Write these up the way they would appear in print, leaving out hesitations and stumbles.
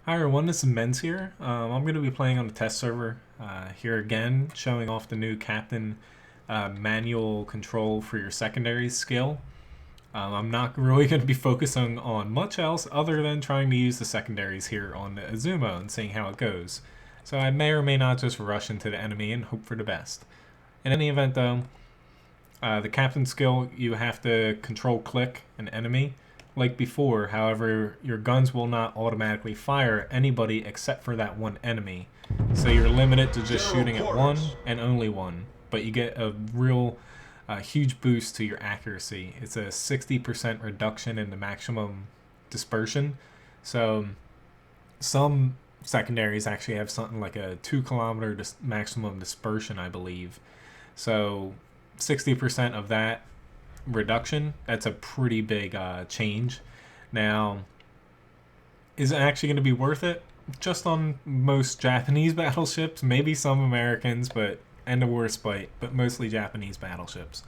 Hi everyone, this is Menz here. I'm going to be playing on the test server here again, showing off the new captain manual control for your secondaries skill. I'm not really going to be focusing on much else other than trying to use the secondaries here on the Izumo and seeing how it goes. So I may or may not just rush into the enemy and hope for the best. In any event though, the captain skill, you have to control click an enemy like before. However, your guns will not automatically fire at anybody except for that one enemy. So you're limited to just shooting at one and only one. But you get a real huge boost to your accuracy. It's a 60% reduction in the maximum dispersion. So some secondaries actually have something like a 2 kilometer maximum dispersion, I believe. So 60% of that reduction, that's a pretty big change. Now, is it actually going to be worth it? Just on most Japanese battleships, maybe some Americans, but and a war spite, but mostly Japanese battleships.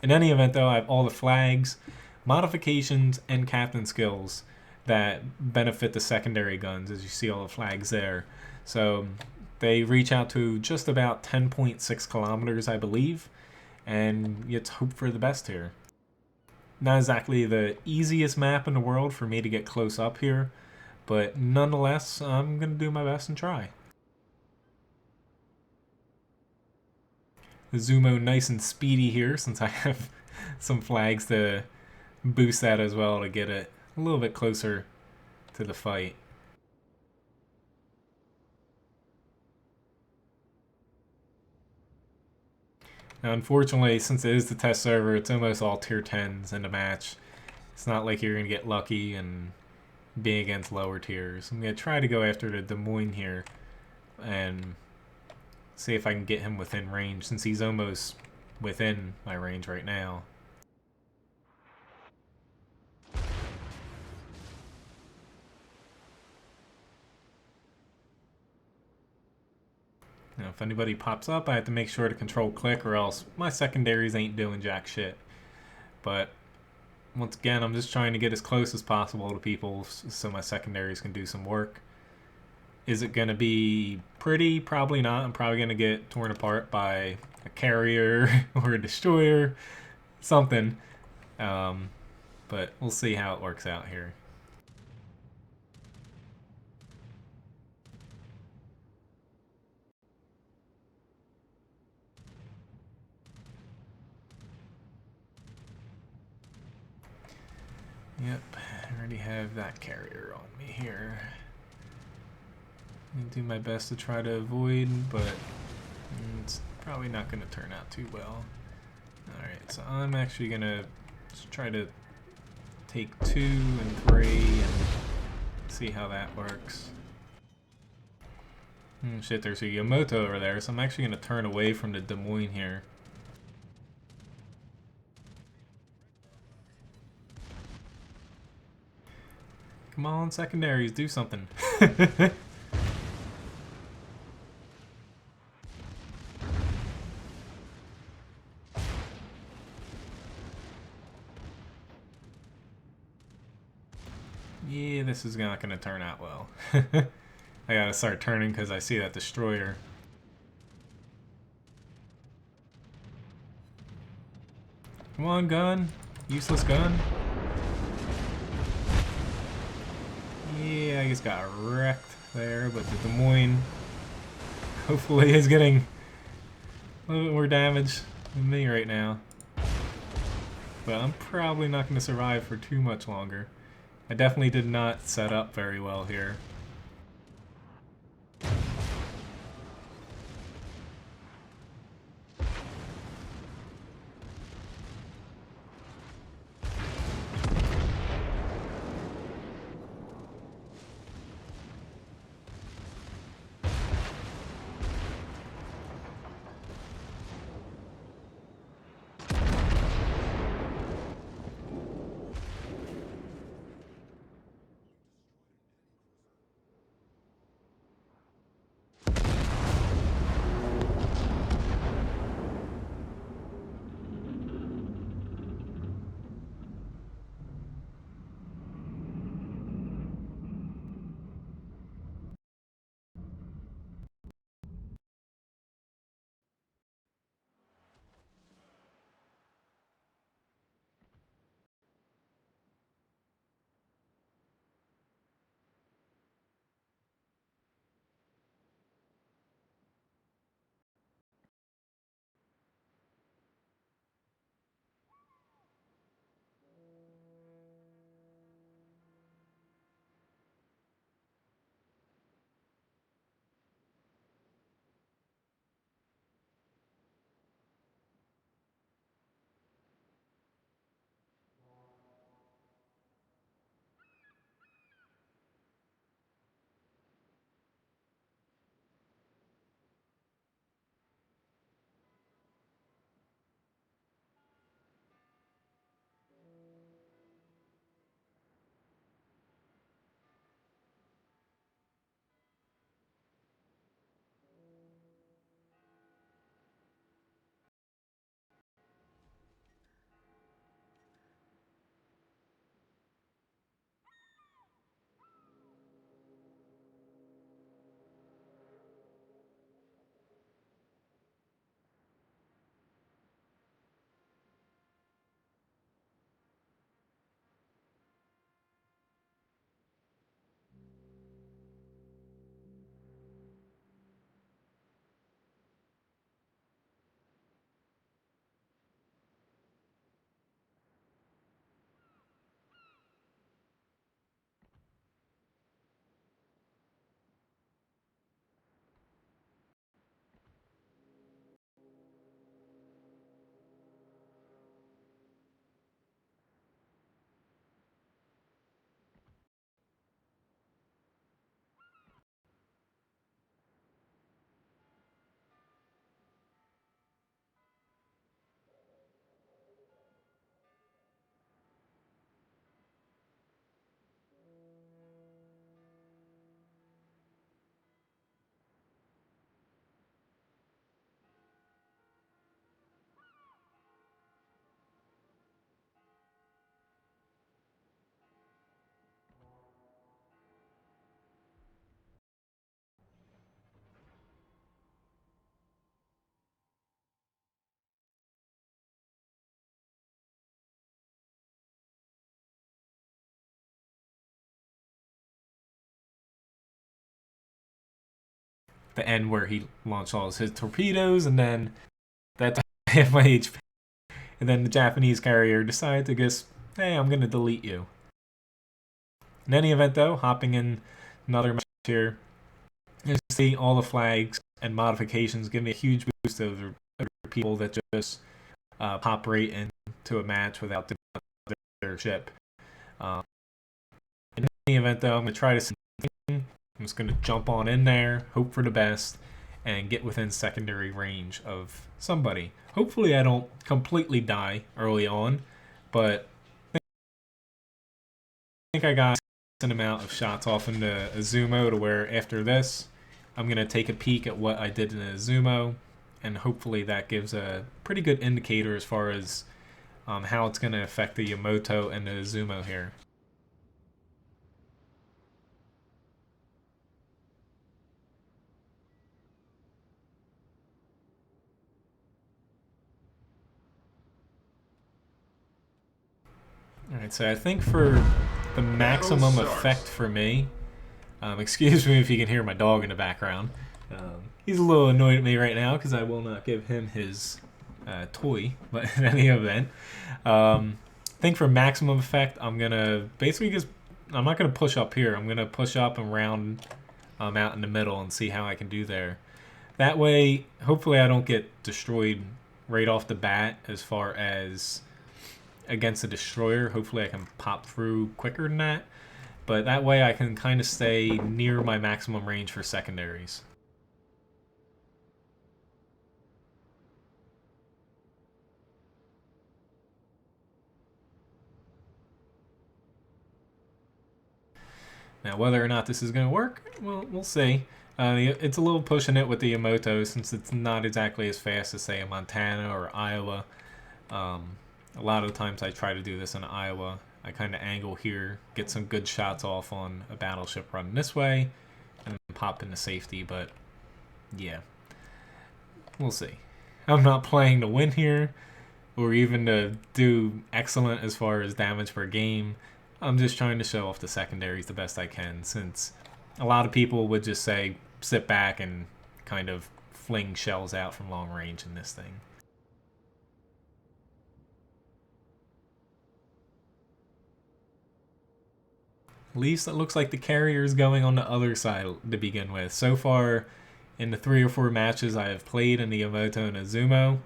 In any event, though, I have all the flags, modifications, and captain skills that benefit the secondary guns, as you see all the flags there. So they reach out to just about 10.6 kilometers, I believe, and let's hope for the best here. Not exactly the easiest map in the world for me to get close up here, but nonetheless, I'm going to do my best and try. Izumo nice and speedy here since I have some flags to boost that as well to get it a little bit closer to the fight. Now, unfortunately, since it is the test server, it's almost all tier 10s in the match. It's not like you're going to get lucky and be against lower tiers. I'm going to try to go after the Des Moines here and see if I can get him within range, since he's almost within my range right now. Now, if anybody pops up, I have to make sure to control click, or else my secondaries ain't doing jack shit. But once again, I'm just trying to get as close as possible to people so my secondaries can do some work. Is it going to be pretty? Probably not. I'm probably going to get torn apart by a carrier or a destroyer, something. But we'll see how it works out here. Yep, I already have that carrier on me here. I do my best to try to avoid, but it's probably not going to turn out too well. Alright, so I'm actually going to try to take 2 and 3 and see how that works. Shit, there's a Yamato over there, so I'm actually going to turn away from the Des Moines here. Come on, secondaries, do something. Yeah, this is not going to turn out well. I gotta start turning because I see that destroyer. Come on, gun. Useless gun. Yeah, I just got wrecked there, but the Des Moines hopefully is getting a little bit more damage than me right now. But I'm probably not going to survive for too much longer. I definitely did not set up very well here. the end where he launched all his torpedoes, and then that's half my HP. And then the Japanese carrier decided to just, hey, I'm gonna delete you. In any event, though, hopping in another match here, you see all the flags and modifications give me a huge boost over people that just pop right into a match without their ship. In any event, though, I'm gonna try to. I'm just gonna jump on in there, hope for the best, and get within secondary range of somebody. Hopefully, I don't completely die early on, but I think I got an amount of shots off into Izumo to where after this, I'm gonna take a peek at what I did in Izumo, and hopefully that gives a pretty good indicator as far as how it's gonna affect the Yamato and the Izumo here. Alright, so I think for the maximum effect for me, excuse me if you can hear my dog in the background. He's a little annoyed at me right now because I will not give him his toy, but in any event, I think for maximum effect, I'm gonna basically just, I'm not gonna push up here, I'm gonna push up and round out in the middle and see how I can do there. That way, hopefully I don't get destroyed right off the bat as far as against a destroyer. Hopefully I can pop through quicker than that. But that way I can kind of stay near my maximum range for secondaries. Now whether or not this is going to work, well, we'll see. It's a little pushing it with the Yamato since it's not exactly as fast as, say, a Montana or Iowa. A lot of the times I try to do this in Iowa. I kind of angle here, get some good shots off on a battleship running this way, and then pop into safety, but yeah. We'll see. I'm not playing to win here, or even to do excellent as far as damage per game. I'm just trying to show off the secondaries the best I can, since a lot of people would just say, sit back and kind of fling shells out from long range in this thing. At least it looks like the carrier is going on the other side to begin with. So far, in the 3 or 4 matches I have played in the Yamato and Izumo,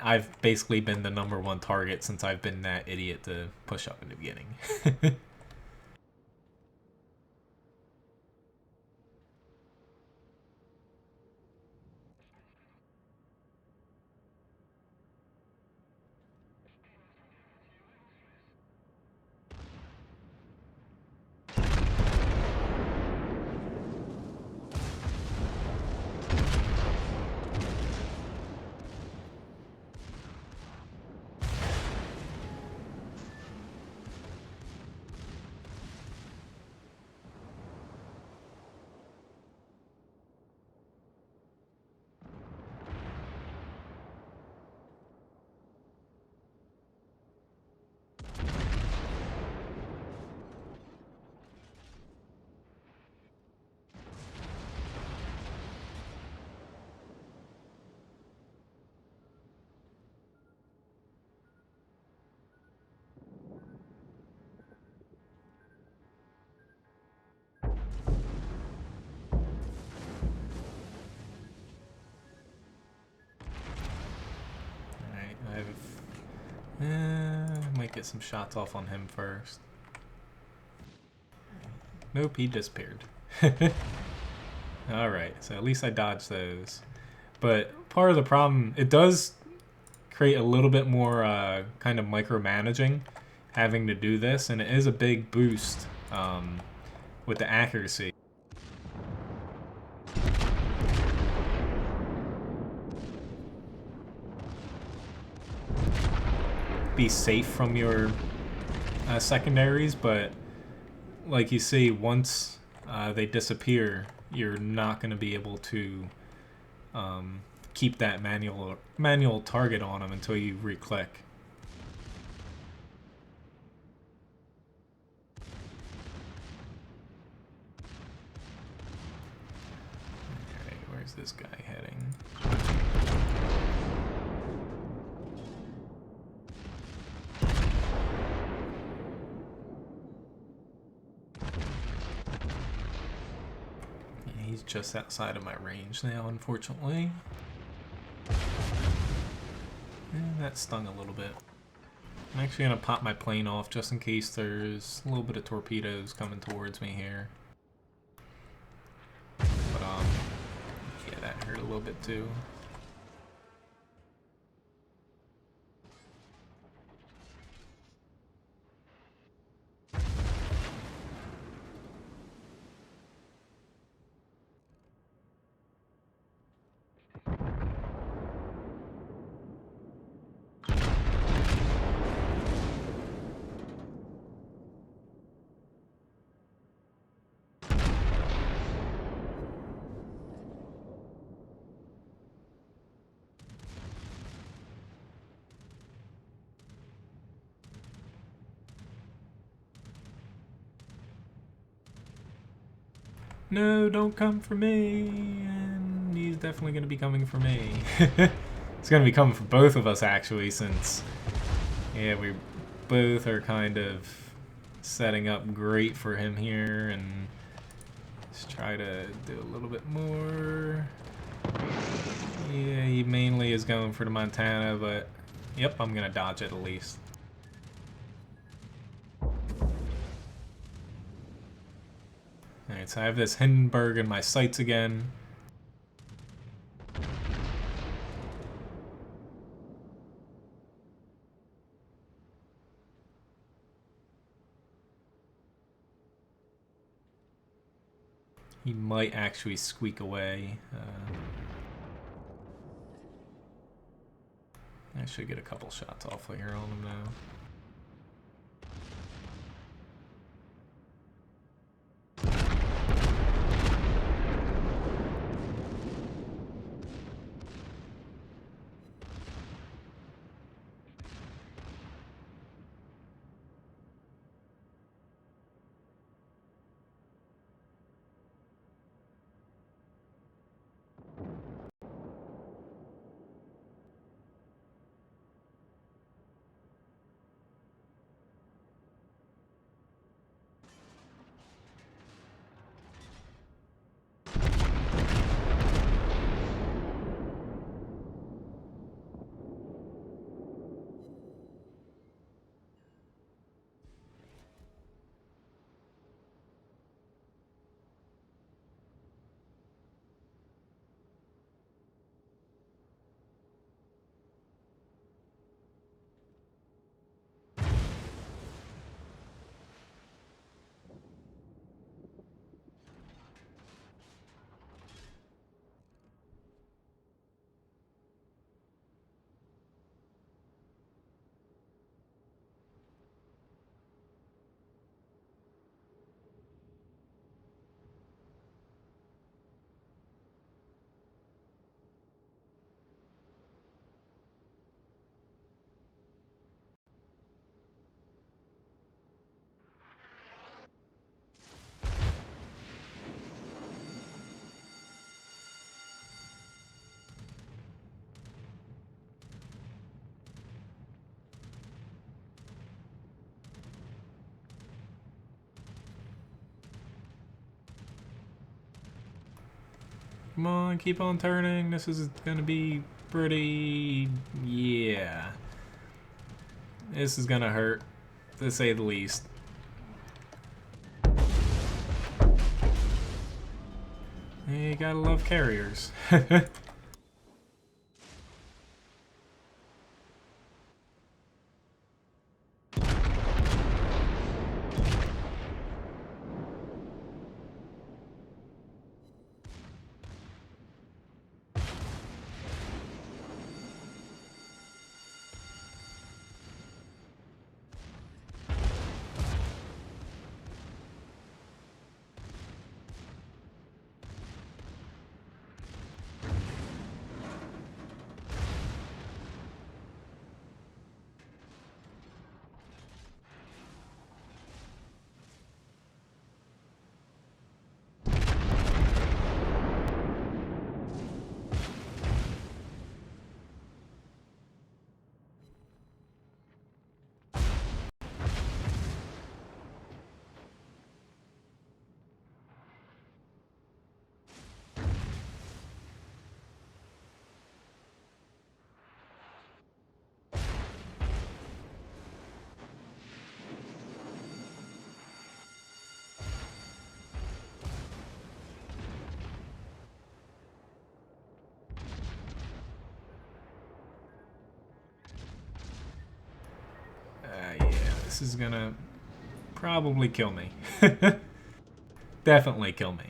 I've basically been the #1 target since I've been that idiot to push up in the beginning. Might get some shots off on him first. Nope, he disappeared. Alright, so at least I dodged those. But part of the problem, it does create a little bit more kind of micromanaging having to do this, and it is a big boost with the accuracy. Be safe from your secondaries, but like you see, once they disappear, you're not going to be able to keep that manual target on them until you re-click. Where's this guy heading? Yeah, he's just outside of my range now, unfortunately. And that stung a little bit. I'm actually going to pop my plane off just in case there's a little bit of torpedoes coming towards me here. But, yeah, that hurt a little bit too. No, don't come for me. And he's definitely going to be coming for me. It's going to be coming for both of us, actually, since, yeah, we both are kind of setting up great for him here. And let's try to do a little bit more. Yeah, he mainly is going for the Montana, but yep, I'm going to dodge it at least. Alright, so I have this Hindenburg in my sights again. He might actually squeak away. I should get a couple shots off here on him now. Come on, keep on turning. This is gonna be pretty... yeah. This is gonna hurt, to say the least. You gotta love carriers. this is gonna probably kill me. Definitely kill me.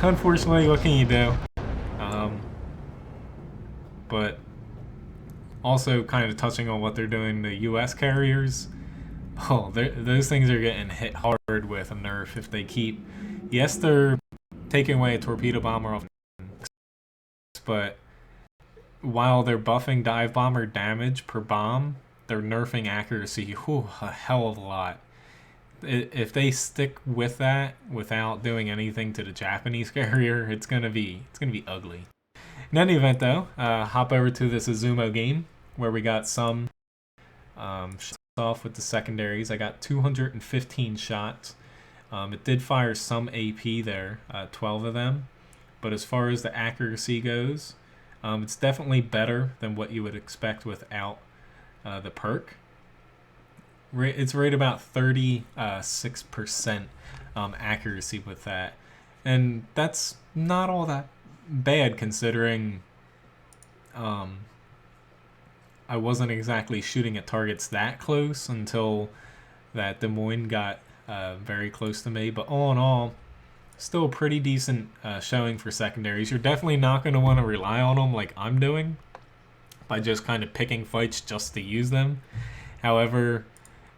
Unfortunately, what can you do? But also kind of touching on what they're doing to U.S. carriers. Oh, those things are getting hit hard with a nerf if they keep... Yes, they're taking away a torpedo bomber off, but while they're buffing dive bomber damage per bomb, they're nerfing accuracy a hell of a lot. If they stick with that without doing anything to the Japanese carrier, it's gonna be ugly. In any event, though, hop over to this Izumo game where we got some shots off with the secondaries. I got 215 shots. It did fire some AP there, 12 of them. But as far as the accuracy goes, it's definitely better than what you would expect without the perk. It's right about 36% accuracy with that. And that's not all that bad considering I wasn't exactly shooting at targets that close until that Des Moines got very close to me. But all in all, still a pretty decent showing for secondaries. You're definitely not going to want to rely on them like I'm doing by just kind of picking fights just to use them. However,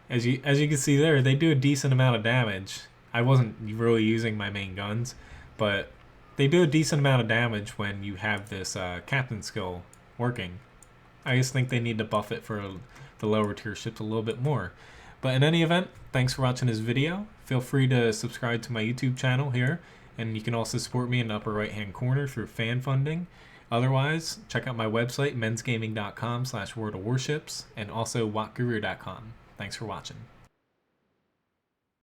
as you can see there, they do a decent amount of damage. I wasn't really using my main guns, but they do a decent amount of damage when you have this captain skill working. I just think they need to buff it for the lower tier ships a little bit more. But in any event, thanks for watching this video. Feel free to subscribe to my YouTube channel here, and you can also support me in the upper right hand corner through fan funding. Otherwise, check out my website, menzgaming.com/World of Warships, and also wattguru.com. Thanks for watching.